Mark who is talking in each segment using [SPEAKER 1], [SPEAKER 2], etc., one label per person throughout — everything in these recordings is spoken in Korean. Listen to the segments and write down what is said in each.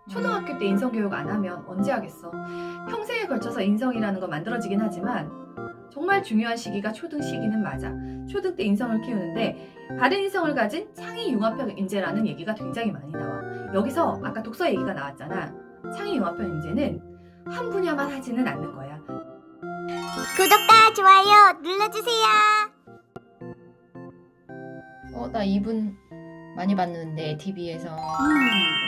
[SPEAKER 1] 초등학교 때 인성교육 안 하면 언제 하겠어. 평생에 걸쳐서 인성이라는 건 만들어지긴 하지만 정말 중요한 시기가 초등 시기는 맞아. 초등 때 인성을 키우는데 바른 인성을 가진 창의융합형 인재라는 얘기가 굉장히 많이 나와. 여기서 아까 독서 얘기가 나왔잖아. 창의융합형 인재는 한 분야만 하지는 않는 거야.
[SPEAKER 2] 구독과 좋아요 눌러주세요.
[SPEAKER 3] 나 이분 많이 봤는데 TV에서.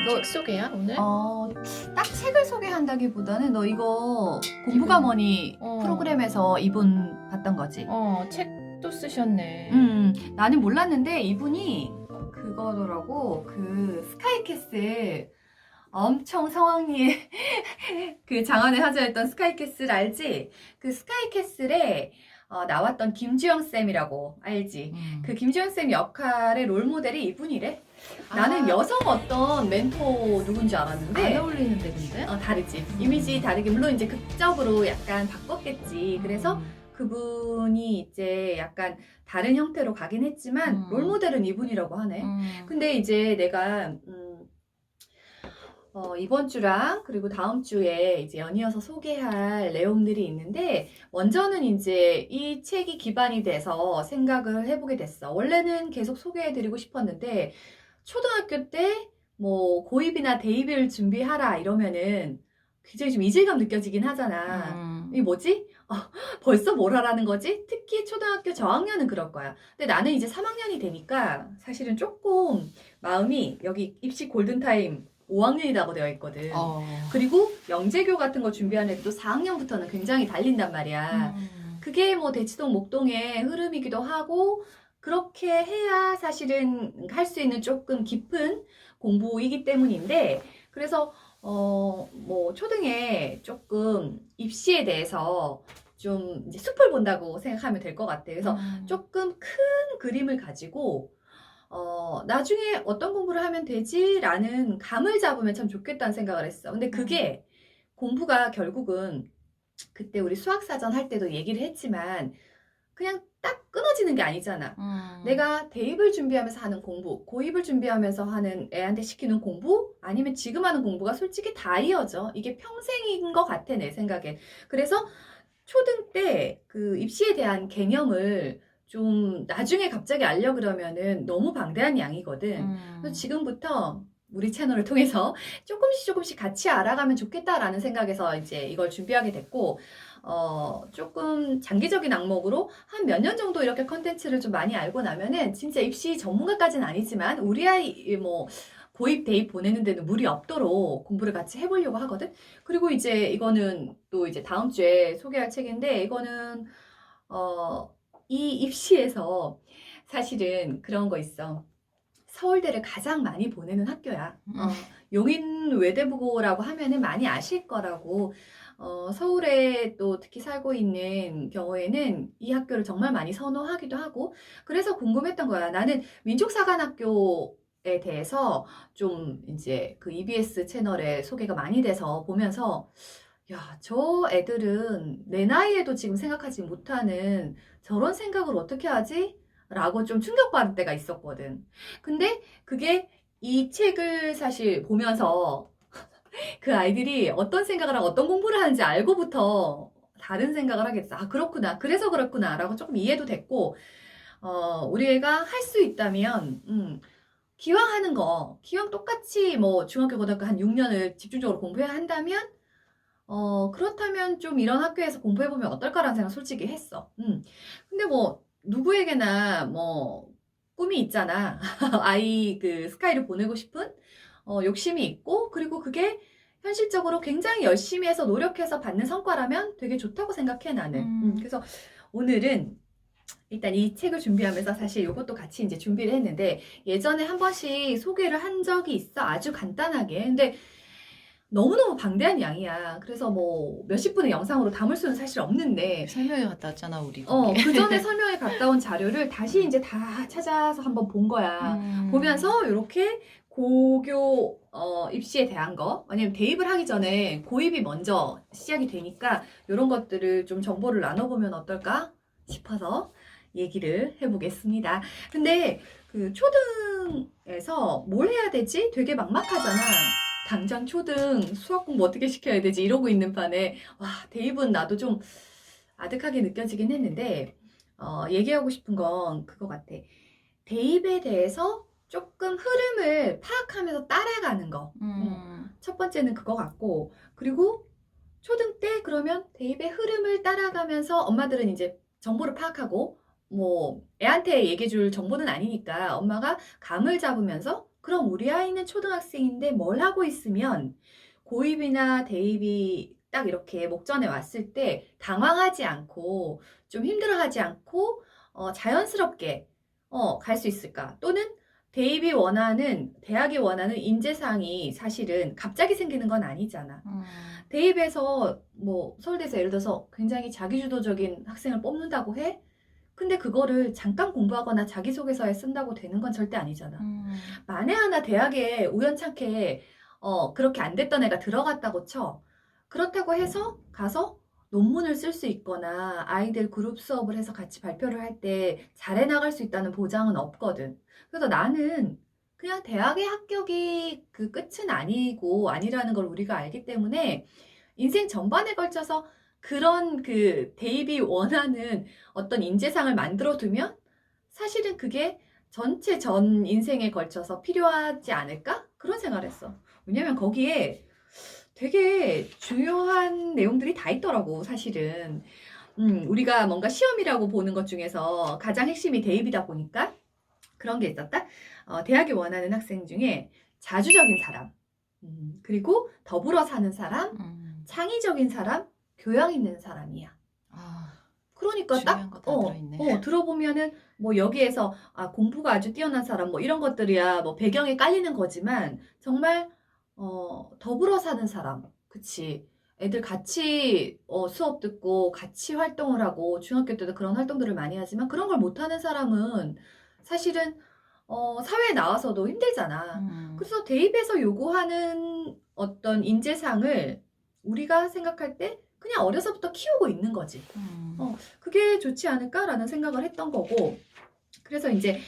[SPEAKER 1] 너
[SPEAKER 3] 책 소개야 오늘?
[SPEAKER 1] 딱 책을 소개한다기보다는 너 이거 공부가 뭐니 프로그램에서 이분 봤던 거지?
[SPEAKER 3] 책도 쓰셨네.
[SPEAKER 1] 나는 몰랐는데 이분이 그거더라고. 그 스카이캐슬 엄청 성황리에 그 장안에 하자였던 스카이캐슬 알지? 그 스카이캐슬에 나왔던 김주영 쌤이라고 알지? 그 김주영 쌤 역할의 롤모델이 이분이래. 나는 여성 어떤 멘토 누군지 알았는데
[SPEAKER 3] 안 어울리는데 근데?
[SPEAKER 1] 다르지. 이미지 다르게 물론 이제 극적으로 약간 바꿨겠지. 그래서 그분이 이제 약간 다른 형태로 가긴 했지만 롤모델은 이분이라고 하네. 근데 이제 내가 이번 주랑 그리고 다음 주에 이제 연이어서 소개할 내용들이 있는데 먼저는 이제 이 책이 기반이 돼서 생각을 해보게 됐어. 원래는 계속 소개해드리고 싶었는데 초등학교 때 뭐 고입이나 대입을 준비하라 이러면은 굉장히 좀 이질감 느껴지긴 하잖아. 이게 뭐지? 벌써 뭘 하라는 거지? 특히 초등학교 저학년은 그럴 거야. 근데 나는 이제 3학년이 되니까 사실은 조금 마음이 여기 입시 골든타임 5학년이라고 되어 있거든. 그리고 영재교 같은 거 준비하는 애도 4학년부터는 굉장히 달린단 말이야. 그게 뭐 대치동 목동의 흐름이기도 하고 그렇게 해야 사실은 할 수 있는 조금 깊은 공부이기 때문인데 그래서 뭐 초등에 조금 입시에 대해서 좀 이제 숲을 본다고 생각하면 될 것 같아. 그래서 조금 큰 그림을 가지고 나중에 어떤 공부를 하면 되지라는 감을 잡으면 참 좋겠다는 생각을 했어. 근데 그게 공부가 결국은 그때 우리 수학사전 할 때도 얘기를 했지만 그냥 딱 끊어지는 게 아니잖아. 내가 대입을 준비하면서 하는 공부, 고입을 준비하면서 하는 애한테 시키는 공부, 아니면 지금 하는 공부가 솔직히 다 이어져. 이게 평생인 것 같아, 내 생각엔. 그래서 초등 때 그 입시에 대한 개념을 좀 나중에 갑자기 알려 그러면은 너무 방대한 양이거든. 그래서 지금부터 우리 채널을 통해서 조금씩 같이 알아가면 좋겠다라는 생각에서 이제 이걸 준비하게 됐고, 조금 장기적인 항목으로 한 몇 년 정도 이렇게 컨텐츠를 좀 많이 알고 나면은 진짜 입시 전문가까지는 아니지만 우리 아이 뭐 고입, 대입 보내는 데는 무리 없도록 공부를 같이 해보려고 하거든. 그리고 이제 이거는 또 이제 다음 주에 소개할 책인데 이거는 이 입시에서 사실은 그런 거 있어. 서울대를 가장 많이 보내는 학교야. 용인 외대부고라고 하면은 많이 아실 거라고. 서울에 또 특히 살고 있는 경우에는 이 학교를 정말 많이 선호하기도 하고 그래서 궁금했던 거야. 나는 민족사관학교에 대해서 좀 이제 그 EBS 채널에 소개가 많이 돼서 보면서 야, 저 애들은 내 나이에도 지금 생각하지 못하는 저런 생각을 어떻게 하지? 라고 좀 충격받을 때가 있었거든. 근데 그게 이 책을 사실 보면서 그 아이들이 어떤 생각을 하고 어떤 공부를 하는지 알고부터 다른 생각을 하겠어. 아, 그렇구나. 그래서 그렇구나. 라고 조금 이해도 됐고, 우리 애가 할 수 있다면, 기왕 하는 거, 기왕 똑같이 뭐 중학교, 고등학교 한 6년을 집중적으로 공부해야 한다면, 그렇다면 좀 이런 학교에서 공부해보면 어떨까라는 생각 솔직히 했어. 근데 뭐, 누구에게나 뭐, 꿈이 있잖아. 아이 그 스카이를 보내고 싶은 욕심이 있고, 그리고 그게 현실적으로 굉장히 열심히 해서 노력해서 받는 성과라면 되게 좋다고 생각해, 나는. 그래서 오늘은 일단 이 책을 준비하면서 사실 이것도 같이 이제 준비를 했는데, 예전에 한 번씩 소개를 한 적이 있어. 아주 간단하게. 근데 너무너무 방대한 양이야. 그래서 뭐 몇십 분의 영상으로 담을 수는 사실 없는데
[SPEAKER 3] 설명회 갔다 왔잖아 우리.
[SPEAKER 1] 그 전에 설명회 갔다 온 자료를 다시 이제 다 찾아서 한번 본 거야. 보면서 이렇게 고교 입시에 대한 거, 왜냐면 대입을 하기 전에 고입이 먼저 시작이 되니까 이런 것들을 좀 정보를 나눠보면 어떨까 싶어서 얘기를 해보겠습니다. 근데 그 초등에서 뭘 해야 되지? 되게 막막하잖아. 당장 초등 수학 공부 어떻게 시켜야 되지 이러고 있는 판에 와, 대입은 나도 좀 아득하게 느껴지긴 했는데 얘기하고 싶은 건 그거 같아. 대입에 대해서 조금 흐름을 파악하면서 따라가는 거. 첫 번째는 그거 같고, 그리고 초등 때 그러면 대입의 흐름을 따라가면서 엄마들은 이제 정보를 파악하고 뭐 애한테 얘기해 줄 정보는 아니니까 엄마가 감을 잡으면서 그럼 우리 아이는 초등학생인데 뭘 하고 있으면 고입이나 대입이 딱 이렇게 목전에 왔을 때 당황하지 않고 좀 힘들어하지 않고 자연스럽게 갈 수 있을까? 또는 대학이 원하는 인재상이 사실은 갑자기 생기는 건 아니잖아. 대입에서 뭐 서울대에서 예를 들어서 굉장히 자기주도적인 학생을 뽑는다고 해? 근데 그거를 잠깐 공부하거나 자기소개서에 쓴다고 되는 건 절대 아니잖아. 만에 하나 대학에 우연찮게 그렇게 안 됐던 애가 들어갔다고 쳐. 그렇다고 해서 가서 논문을 쓸 수 있거나 아이들 그룹 수업을 해서 같이 발표를 할 때 잘해 나갈 수 있다는 보장은 없거든. 그래서 나는 그냥 대학의 합격이 그 끝은 아니라는 걸 우리가 알기 때문에 인생 전반에 걸쳐서 그런 그 대입이 원하는 어떤 인재상을 만들어 두면 사실은 그게 전체 전 인생에 걸쳐서 필요하지 않을까? 그런 생각을 했어. 왜냐면 거기에 되게 중요한 내용들이 다 있더라고, 사실은. 우리가 뭔가 시험이라고 보는 것 중에서 가장 핵심이 대입이다 보니까 그런 게 있었다. 대학이 원하는 학생 중에 자주적인 사람, 그리고 더불어 사는 사람, 창의적인 사람, 교양 있는 사람이야. 그러니까
[SPEAKER 3] 중요한
[SPEAKER 1] 딱,
[SPEAKER 3] 거다 들어있네.
[SPEAKER 1] 들어보면은 뭐 여기에서 공부가 아주 뛰어난 사람 뭐 이런 것들이야 뭐 배경에 깔리는 거지만 정말 더불어 사는 사람, 그치. 애들 같이 수업 듣고 같이 활동을 하고 중학교 때도 그런 활동들을 많이 하지만 그런 걸 못하는 사람은 사실은 사회에 나와서도 힘들잖아. 그래서 대입에서 요구하는 어떤 인재상을 우리가 생각할 때 그냥 어려서부터 키우고 있는 거지. 그게 좋지 않을까라는 생각을 했던 거고. 그래서 이제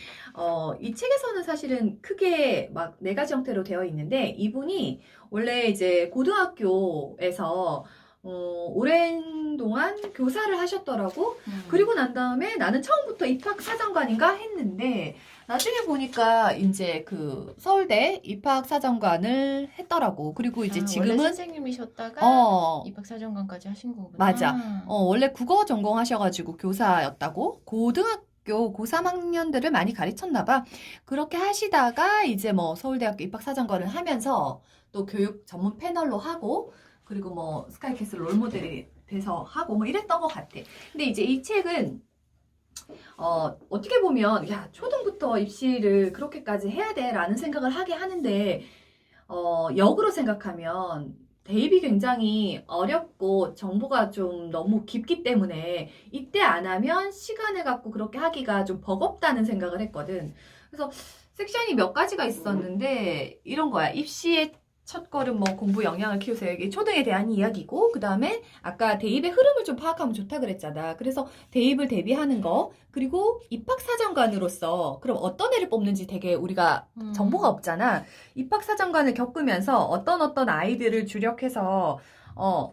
[SPEAKER 1] 이 책에서는 사실은 크게 막 네 가지 형태로 되어 있는데 이분이 원래 이제 고등학교에서 오랜 동안 교사를 하셨더라고. 그리고 난 다음에 나는 처음부터 입학사정관인가 했는데 나중에 보니까 이제 그 서울대 입학사정관을 했더라고. 그리고 이제
[SPEAKER 3] 원래
[SPEAKER 1] 지금은
[SPEAKER 3] 선생님이셨다가 입학사정관까지 하신 거구나.
[SPEAKER 1] 맞아. 원래 국어 전공하셔가지고 교사였다고. 고등학교 고3 학년들을 많이 가르쳤나 봐. 그렇게 하시다가 이제 뭐 서울대학교 입학사정관을 하면서 또 교육 전문 패널로 하고 그리고 뭐 스카이캐슬 롤모델이 돼서 하고 뭐 이랬던 것 같아. 근데 이제 이 책은 어떻게 보면 야 초등부터 입시를 그렇게까지 해야 돼 라는 생각을 하게 하는데 역으로 생각하면 대입이 굉장히 어렵고 정보가 좀 너무 깊기 때문에 이때 안 하면 시간을 갖고 그렇게 하기가 좀 버겁다는 생각을 했거든. 그래서 섹션이 몇 가지가 있었는데 이런 거야. 입시의 첫걸음 뭐 공부 역량을 키우세요. 이게 초등에 대한 이야기고 그 다음에 아까 대입의 흐름을 좀 파악하면 좋다 그랬잖아. 그래서 대입을 대비하는 거 그리고 입학사정관으로서 그럼 어떤 애를 뽑는지 되게 우리가 정보가 없잖아. 입학사정관을 겪으면서 어떤 아이들을 주력해서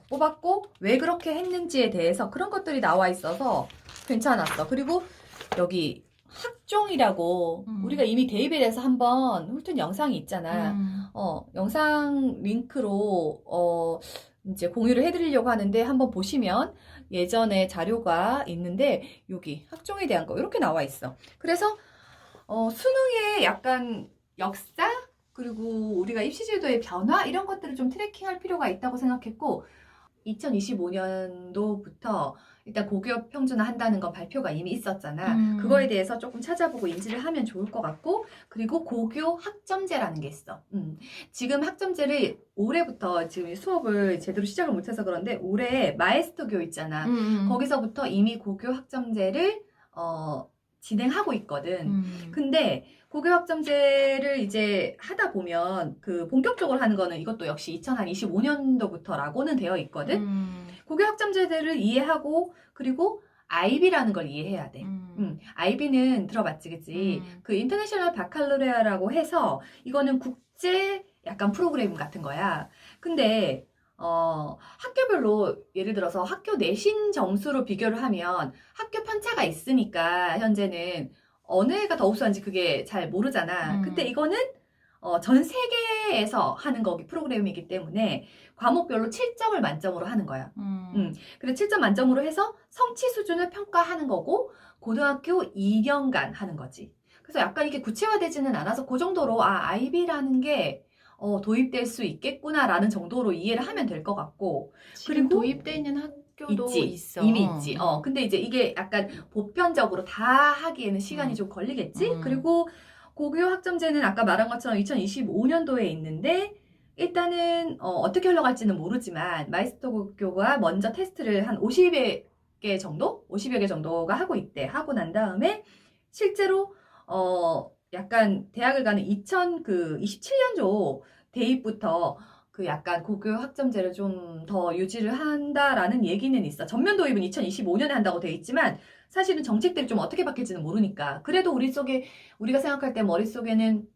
[SPEAKER 1] 뽑았고 왜 그렇게 했는지에 대해서 그런 것들이 나와 있어서 괜찮았어. 그리고 여기 학종이라고 우리가 이미 대입에 대해서 한번 훑은 영상이 있잖아. 영상 링크로 이제 공유를 해드리려고 하는데 한번 보시면 예전에 자료가 있는데 여기 학종에 대한 거 이렇게 나와 있어. 그래서 수능의 약간 역사 그리고 우리가 입시제도의 변화 이런 것들을 좀 트래킹할 필요가 있다고 생각했고 2025년도부터 일단 고교 평준화 한다는 건 발표가 이미 있었잖아. 그거에 대해서 조금 찾아보고 인지를 하면 좋을 것 같고 그리고 고교 학점제라는 게 있어. 지금 학점제를 올해부터 지금 수업을 제대로 시작을 못해서 그런데 올해 마에스터교 있잖아. 거기서부터 이미 고교 학점제를 진행하고 있거든. 근데 고교 학점제를 이제 하다 보면 그 본격적으로 하는 거는 이것도 역시 2025년도부터라고는 되어 있거든. 고교 학점제들을 이해하고 그리고 IB라는 걸 이해해야 돼. IB는 들어봤지, 그치? 그 인터내셔널 바칼로레아라고 해서 이거는 국제 약간 프로그램 같은 거야. 근데 학교별로 예를 들어서 학교 내신 점수로 비교를 하면 학교 편차가 있으니까 현재는 어느 애가 더 우수한지 그게 잘 모르잖아. 근데 이거는 전 세계에서 하는 거기 프로그램이기 때문에 과목별로 7점을 만점으로 하는 거야. 그래서 7점 만점으로 해서 성취 수준을 평가하는 거고 고등학교 2년간 하는 거지. 그래서 약간 이게 구체화되지는 않아서 그 정도로 아이비라는 게 도입될 수 있겠구나라는 정도로 이해를 하면 될 것 같고
[SPEAKER 3] 지금
[SPEAKER 1] 그리고
[SPEAKER 3] 도입돼 있는 학교도 있어.
[SPEAKER 1] 이미 있지. 근데 이제 이게 약간 보편적으로 다 하기에는 시간이 좀 걸리겠지? 그리고 고교 학점제는 아까 말한 것처럼 2025년도에 있는데 일단은 어떻게 흘러갈지는 모르지만 마이스터 고교가 먼저 테스트를 한 50여 개 정도? 50여 개 정도가 하고 있대. 하고 난 다음에 실제로 약간 대학을 가는 2027년도 대입부터 그 약간 고교 학점제를 좀 더 유지를 한다라는 얘기는 있어. 전면 도입은 2025년에 한다고 돼 있지만 사실은 정책들이 좀 어떻게 바뀔지는 모르니까. 그래도 우리가 생각할 때 머릿속에는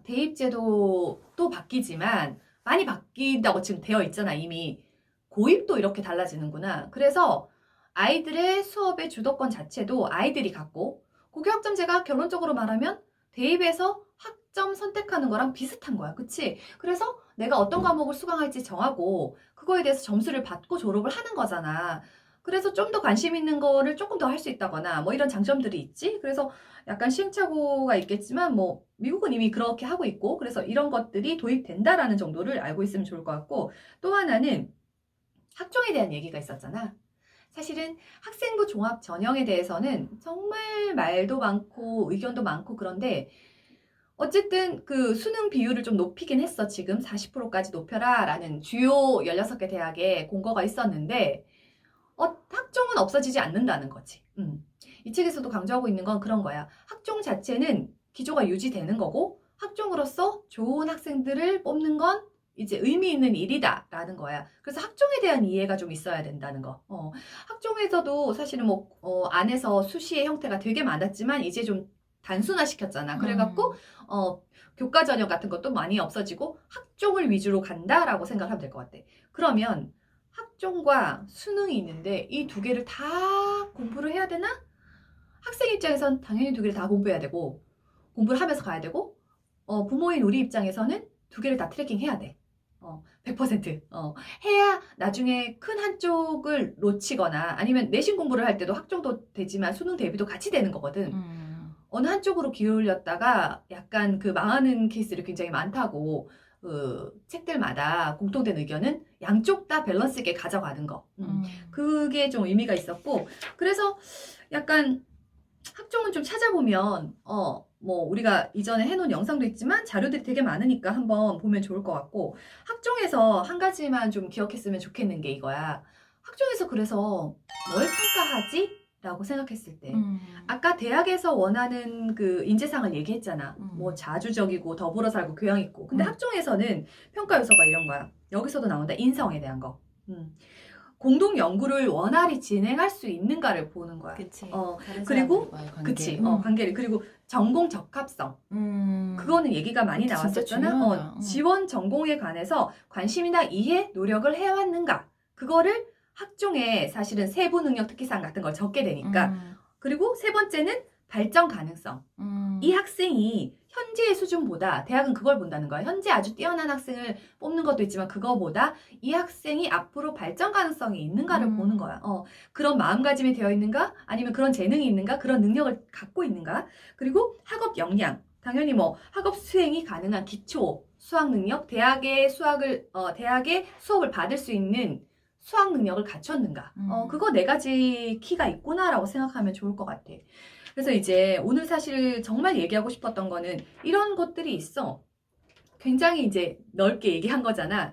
[SPEAKER 1] 대입제도 또 바뀌지만 많이 바뀐다고 지금 되어 있잖아. 이미 고입도 이렇게 달라지는구나. 그래서 아이들의 수업의 주도권 자체도 아이들이 갖고 고교 학점제가 결론적으로 말하면 대입에서 학점 선택하는 거랑 비슷한 거야. 그치? 그래서 내가 어떤 과목을 수강할지 정하고 그거에 대해서 점수를 받고 졸업을 하는 거잖아. 그래서 좀 더 관심 있는 거를 조금 더 할 수 있다거나 뭐 이런 장점들이 있지. 그래서 약간 시행착오가 있겠지만 뭐 미국은 이미 그렇게 하고 있고 그래서 이런 것들이 도입된다라는 정도를 알고 있으면 좋을 것 같고 또 하나는 학종에 대한 얘기가 있었잖아. 사실은 학생부 종합 전형에 대해서는 정말 말도 많고 의견도 많고 그런데 어쨌든 그 수능 비율을 좀 높이긴 했어. 지금 40%까지 높여라 라는 주요 16개 대학에 공고가 있었는데 학종은 없어지지 않는다는 거지. 이 책에서도 강조하고 있는 건 그런 거야. 학종 자체는 기조가 유지되는 거고 학종으로서 좋은 학생들을 뽑는 건 이제 의미 있는 일이다라는 거야. 그래서 학종에 대한 이해가 좀 있어야 된다는 거. 학종에서도 사실은 안에서 수시의 형태가 되게 많았지만 이제 좀 단순화시켰잖아. 그래갖고 교과 전형 같은 것도 많이 없어지고 학종을 위주로 간다라고 생각하면 될 것 같아. 그러면 학종과 수능이 있는데 이 두 개를 다 공부를 해야 되나? 학생 입장에선 당연히 두 개를 다 공부해야 되고 공부를 하면서 가야 되고 부모인 우리 입장에서는 두 개를 다 트래킹 해야 돼. 100% 해야 나중에 큰 한쪽을 놓치거나 아니면 내신 공부를 할 때도 학종도 되지만 수능 대비도 같이 되는 거거든. 어느 한쪽으로 기울였다가 약간 그 망하는 케이스를 굉장히 많다고 책들마다 공통된 의견은 양쪽 다 밸런스 있게 가져가는 거. 그게 좀 의미가 있었고 그래서 약간 학종은 좀 찾아보면 뭐 우리가 이전에 해놓은 영상도 있지만 자료들이 되게 많으니까 한번 보면 좋을 것 같고 학종에서 한 가지만 좀 기억했으면 좋겠는 게 이거야. 학종에서 그래서 뭘 평가하지? 라고 생각했을 때 아까 대학에서 원하는 그 인재상을 얘기했잖아. 뭐 자주적이고 더불어 살고 교양 있고. 근데 학종에서는 평가 요소가 이런 거야. 여기서도 나온다. 인성에 대한 거. 공동 연구를 원활히 진행할 수 있는가를 보는 거야.
[SPEAKER 3] 그치.
[SPEAKER 1] 그리고
[SPEAKER 3] 관계.
[SPEAKER 1] 그치. 관계를 그리고 전공 적합성. 그거는 얘기가 많이
[SPEAKER 3] 진짜
[SPEAKER 1] 나왔었잖아.
[SPEAKER 3] 중요하다.
[SPEAKER 1] 지원 전공에 관해서 관심이나 이해, 노력을 해왔는가. 그거를 학종에 사실은 세부 능력 특기사항 같은 걸 적게 되니까. 그리고 세 번째는 발전 가능성. 이 학생이 현재의 수준보다 대학은 그걸 본다는 거야. 현재 아주 뛰어난 학생을 뽑는 것도 있지만 그거보다 이 학생이 앞으로 발전 가능성이 있는가를 보는 거야. 그런 마음가짐이 되어 있는가? 아니면 그런 재능이 있는가? 그런 능력을 갖고 있는가? 그리고 학업 역량. 당연히 뭐 학업 수행이 가능한 기초 수학 능력, 대학의 수업을 받을 수 있는 수학 능력을 갖췄는가? 그거 네 가지 키가 있구나라고 생각하면 좋을 것 같아. 그래서 이제 오늘 사실 정말 얘기하고 싶었던 거는 이런 것들이 있어. 굉장히 이제 넓게 얘기한 거잖아.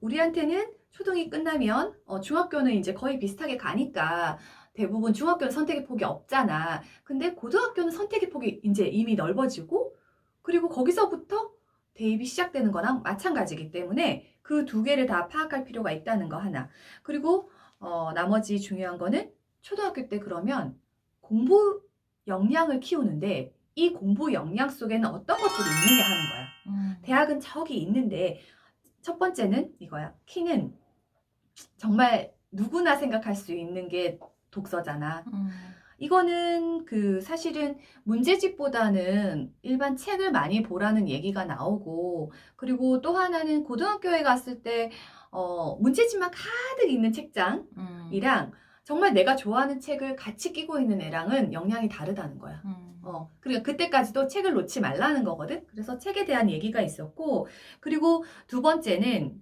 [SPEAKER 1] 우리한테는 초등이 끝나면 중학교는 이제 거의 비슷하게 가니까 대부분 중학교는 선택의 폭이 없잖아. 근데 고등학교는 선택의 폭이 이제 이미 넓어지고 그리고 거기서부터 대입이 시작되는 거랑 마찬가지이기 때문에 그 두 개를 다 파악할 필요가 있다는 거 하나. 그리고 나머지 중요한 거는 초등학교 때 그러면 공부 역량을 키우는데 이 공부 역량 속에는 어떤 것들이 있느냐 하는 거야. 대학은 저기 있는데 첫 번째는 이거야. 키는 정말 누구나 생각할 수 있는 게 독서잖아. 이거는 사실은 문제집보다는 일반 책을 많이 보라는 얘기가 나오고, 그리고 또 하나는 고등학교에 갔을 때 문제집만 가득 있는 책장이랑 정말 내가 좋아하는 책을 같이 끼고 있는 애랑은 영향이 다르다는 거야. 그러니까 그때까지도 책을 놓지 말라는 거거든. 그래서 책에 대한 얘기가 있었고, 그리고 두 번째는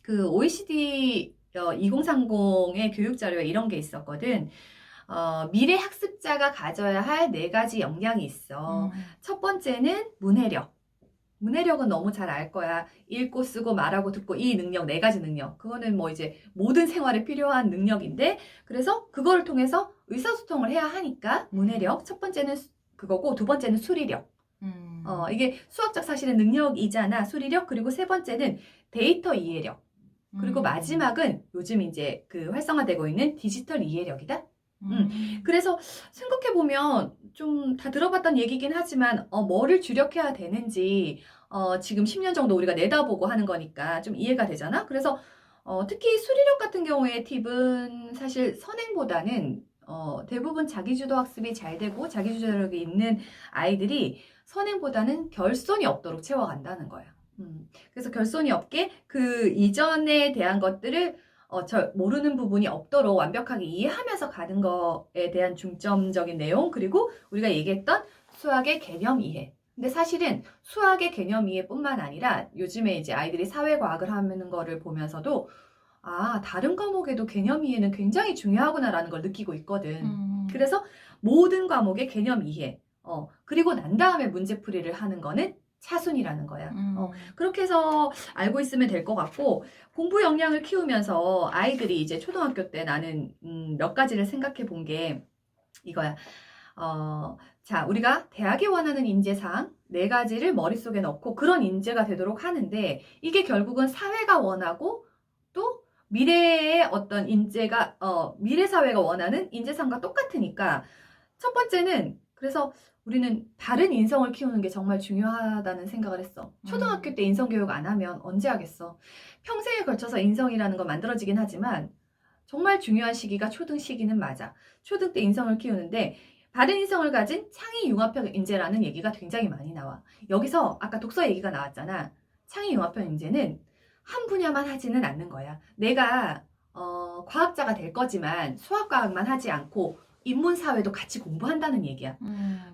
[SPEAKER 1] OECD 2030의 교육 자료에 이런 게 있었거든. 미래 학습자가 가져야 할 4가지 역량이 있어. 첫 번째는 문해력. 문해력은 너무 잘 알 거야. 읽고 쓰고 말하고 듣고 이 능력, 4가지 능력. 그거는 뭐 이제 모든 생활에 필요한 능력인데, 그래서 그거를 통해서 의사소통을 해야 하니까 문해력. 첫 번째는 그거고, 두 번째는 수리력. 이게 수학적 사실은 능력이잖아. 수리력. 그리고 세 번째는 데이터 이해력. 그리고 마지막은 요즘 이제 활성화되고 있는 디지털 이해력이다. 그래서 생각해보면 좀 다 들어봤던 얘기긴 하지만 뭐를 주력해야 되는지 지금 10년 정도 우리가 내다보고 하는 거니까 좀 이해가 되잖아. 그래서 특히 수리력 같은 경우에 팁은 사실 선행보다는 대부분 자기주도 학습이 잘 되고 자기주도력이 있는 아이들이 선행보다는 결손이 없도록 채워간다는 거야. 그래서 결손이 없게 그 이전에 대한 것들을 모르는 부분이 없도록 완벽하게 이해하면서 가는 거에 대한 중점적인 내용, 그리고 우리가 얘기했던 수학의 개념 이해. 근데 사실은 수학의 개념 이해뿐만 아니라 요즘에 이제 아이들이 사회과학을 하는 거를 보면서도 다른 과목에도 개념 이해는 굉장히 중요하구나라는 걸 느끼고 있거든. 그래서 모든 과목의 개념 이해, 그리고 난 다음에 문제풀이를 하는 거는 차순이라는 거야. 그렇게 해서 알고 있으면 될 것 같고, 공부 역량을 키우면서 아이들이 이제 초등학교 때 나는 몇 가지를 생각해 본 게 이거야. 자, 우리가 대학이 원하는 인재상 4가지를 머릿속에 넣고 그런 인재가 되도록 하는데, 이게 결국은 사회가 원하고 또 미래의 어떤 인재가 미래 사회가 원하는 인재상과 똑같으니까, 첫 번째는 그래서 우리는 바른 인성을 키우는 게 정말 중요하다는 생각을 했어. 초등학교 때 인성교육 안 하면 언제 하겠어. 평생에 걸쳐서 인성이라는 건 만들어지긴 하지만 정말 중요한 시기가 초등 시기는 맞아. 초등 때 인성을 키우는데 바른 인성을 가진 창의융합형 인재라는 얘기가 굉장히 많이 나와. 여기서 아까 독서 얘기가 나왔잖아. 창의융합형 인재는 한 분야만 하지는 않는 거야. 내가 과학자가 될 거지만 수학과학만 하지 않고 인문사회도 같이 공부한다는 얘기야.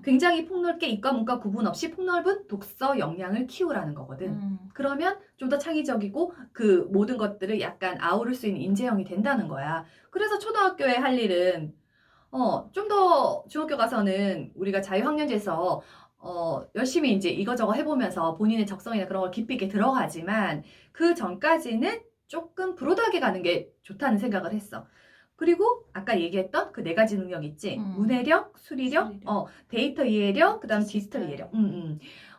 [SPEAKER 1] 굉장히 폭넓게 이과 문과 구분 없이 폭넓은 독서 역량을 키우라는 거거든. 그러면 좀 더 창의적이고 그 모든 것들을 약간 아우를 수 있는 인재형이 된다는 거야. 그래서 초등학교에 할 일은 좀 더 중학교 가서는 우리가 자유학년제에서 열심히 이제 이거저거 해보면서 본인의 적성이나 그런 걸 깊이 있게 들어가지만 그 전까지는 조금 브로드하게 가는 게 좋다는 생각을 했어. 그리고 아까 얘기했던 그 4가지 능력 있지? 문해력, 수리력, 데이터 이해력, 그 다음 디지털 이해력.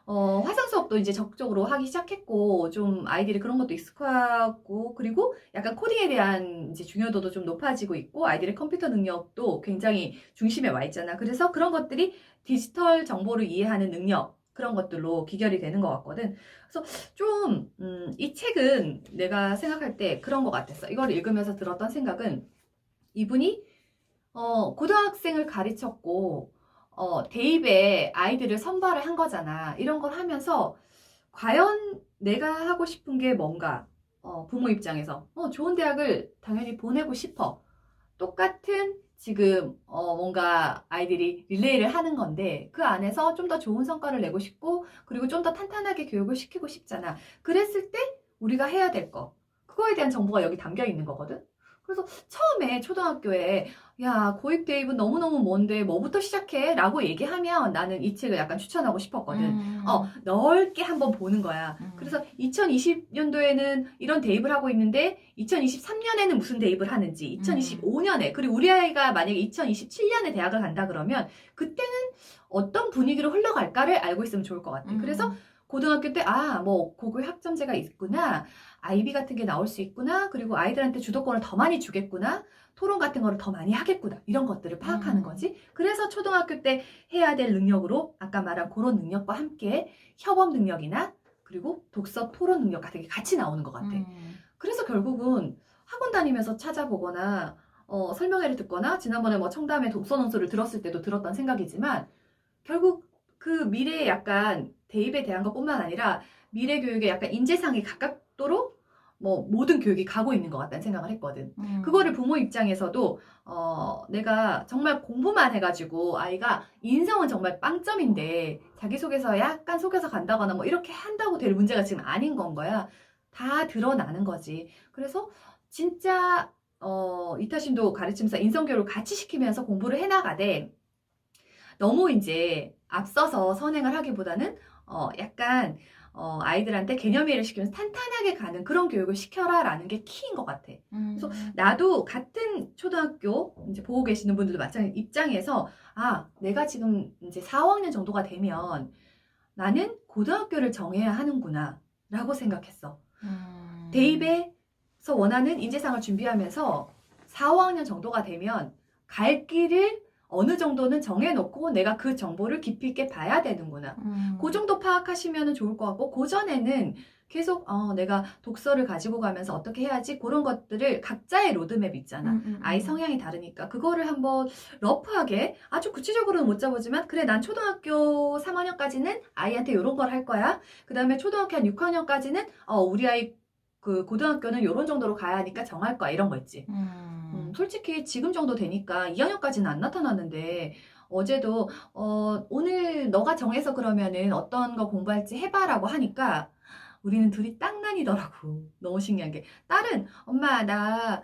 [SPEAKER 1] 화상 수업도 이제 적극적으로 하기 시작했고, 좀 아이들이 그런 것도 익숙하고, 그리고 약간 코딩에 대한 이제 중요도도 좀 높아지고 있고, 아이들의 컴퓨터 능력도 굉장히 중심에 와 있잖아. 그래서 그런 것들이 디지털 정보를 이해하는 능력, 그런 것들로 귀결이 되는 것 같거든. 그래서 좀, 이 책은 내가 생각할 때 그런 것 같았어. 이걸 읽으면서 들었던 생각은, 이분이 고등학생을 가르쳤고 대입에 아이들을 선발을 한 거잖아. 이런 걸 하면서 과연 내가 하고 싶은 게 뭔가, 부모 입장에서 좋은 대학을 당연히 보내고 싶어. 똑같은 지금 뭔가 아이들이 릴레이를 하는 건데 그 안에서 좀 더 좋은 성과를 내고 싶고, 그리고 좀 더 탄탄하게 교육을 시키고 싶잖아. 그랬을 때 우리가 해야 될 거, 그거에 대한 정보가 여기 담겨 있는 거거든. 그래서 처음에 초등학교에 야, 고입 대입은 너무너무 먼데 뭐부터 시작해? 라고 얘기하면 나는 이 책을 약간 추천하고 싶었거든. 넓게 한번 보는 거야. 그래서 2020년도에는 이런 대입을 하고 있는데 2023년에는 무슨 대입을 하는지, 2025년에, 그리고 우리 아이가 만약에 2027년에 대학을 간다 그러면 그때는 어떤 분위기로 흘러갈까를 알고 있으면 좋을 것 같아. 그래서 고등학교 때 뭐 고고의 학점제가 있구나, 아이비 같은 게 나올 수 있구나, 그리고 아이들한테 주도권을 더 많이 주겠구나, 토론 같은 거를 더 많이 하겠구나, 이런 것들을 파악하는 거지. 그래서 초등학교 때 해야 될 능력으로 아까 말한 그런 능력과 함께 협업 능력이나 그리고 독서 토론 능력 같은 게 같이 나오는 것 같아. 그래서 결국은 학원 다니면서 찾아보거나 설명회를 듣거나 지난번에 뭐 청담의 독서 논술을 들었을 때도 들었던 생각이지만 결국 그 미래에 약간 대입에 대한 것뿐만 아니라 미래 교육에 약간 인재상에 가깝도록 뭐 모든 교육이 가고 있는 것 같다는 생각을 했거든. 그거를 부모 입장에서도 내가 정말 공부만 해가지고 아이가 인성은 정말 빵점인데 자기소개서 약간 속여서 간다거나 뭐 이렇게 한다고 될 문제가 지금 아닌 건 거야. 다 드러나는 거지. 그래서 진짜 이타심도 가르치면서 인성교육을 같이 시키면서 공부를 해나가되 너무 이제 앞서서 선행을 하기보다는 약간 아이들한테 개념이해를 시키면서 탄탄하게 가는 그런 교육을 시켜라라는 게 키인 것 같아. 그래서 나도 같은 초등학교 이제 보고 계시는 분들도 마찬가지 입장에서 내가 지금 이제 4, 5학년 정도가 되면 나는 고등학교를 정해야 하는구나 라고 생각했어. 대입에서 원하는 인재상을 준비하면서 4, 5학년 정도가 되면 갈 길을 어느 정도는 정해놓고 내가 그 정보를 깊이 있게 봐야 되는구나. 그 정도 파악하시면 좋을 것 같고 그 전에는 계속 내가 독서를 가지고 가면서 어떻게 해야지 그런 것들을 각자의 로드맵 있잖아. 아이 성향이 다르니까 그거를 한번 러프하게 아주 구체적으로는 못 잡아보지만 그래 난 초등학교 3학년까지는 아이한테 이런 걸 할 거야. 그 다음에 초등학교 한 6학년까지는 우리 아이 그 고등학교는 이런 정도로 가야 하니까 정할 거야 이런 거 있지. 솔직히 지금 정도 되니까 2학년까지는 안 나타났는데 어제도 오늘 너가 정해서 그러면은 어떤 거 공부할지 해봐라고 하니까 우리는 둘이 딱 나뉘더라고. 너무 신기한 게 딸은 엄마 나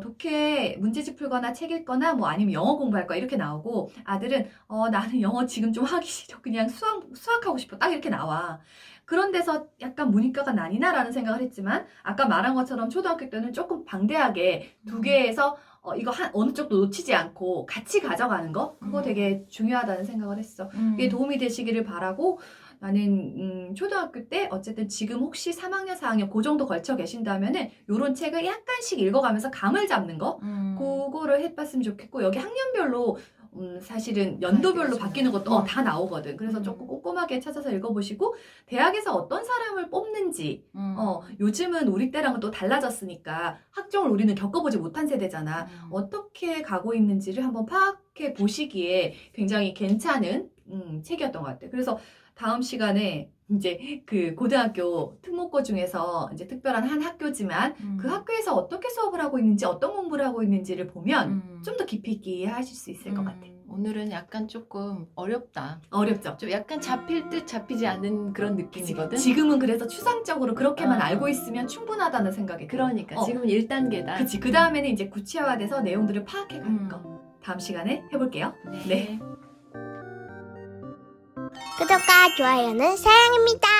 [SPEAKER 1] 독해 문제집 풀거나 책 읽거나 뭐 아니면 영어 공부할 거야 이렇게 나오고 아들은 나는 영어 지금 좀 하기 싫어 그냥 수학하고 싶어 딱 이렇게 나와. 그런 데서 약간 문이과가 나뉘나라는 생각을 했지만 아까 말한 것처럼 초등학교 때는 조금 방대하게 두 개에서 이거 어느 쪽도 놓치지 않고 같이 가져가는 거 그거 되게 중요하다는 생각을 했어. 그게 도움이 되시기를 바라고 나는 초등학교 때 어쨌든 지금 혹시 3학년, 4학년 그 정도 걸쳐 계신다면은 요런 책을 약간씩 읽어가면서 감을 잡는 거 그거를 해봤으면 좋겠고 여기 학년별로 사실은 연도별로 바뀌는 것도 다 나오거든. 그래서 조금 꼼꼼하게 찾아서 읽어보시고 대학에서 어떤 사람을 뽑는지 요즘은 우리 때랑은 또 달라졌으니까 학종을 우리는 겪어보지 못한 세대잖아. 어떻게 가고 있는지를 한번 파악해 보시기에 굉장히 괜찮은 책이었던 것 같아. 그래서 다음 시간에 이제 그 고등학교 특목고 중에서 이제 특별한 한 학교지만 그 학교에서 어떻게 수업을 하고 있는지 어떤 공부를 하고 있는지를 보면 좀 더 깊이 있게 이해하실 수 있을 것 같아.
[SPEAKER 3] 오늘은 약간 조금 어렵다.
[SPEAKER 1] 어렵죠?
[SPEAKER 3] 좀 약간 잡힐 듯 잡히지 않은 그런 느낌이거든.
[SPEAKER 1] 지금은 그래서 추상적으로 그렇게만 알고 있으면 충분하다는 생각이 들어.
[SPEAKER 3] 그러니까 지금은 1단계다.
[SPEAKER 1] 그치. 그 다음에는 이제 구체화돼서 내용들을 파악해 가는 거. 다음 시간에 해볼게요. 네.
[SPEAKER 2] 구독과 좋아요는 사랑입니다.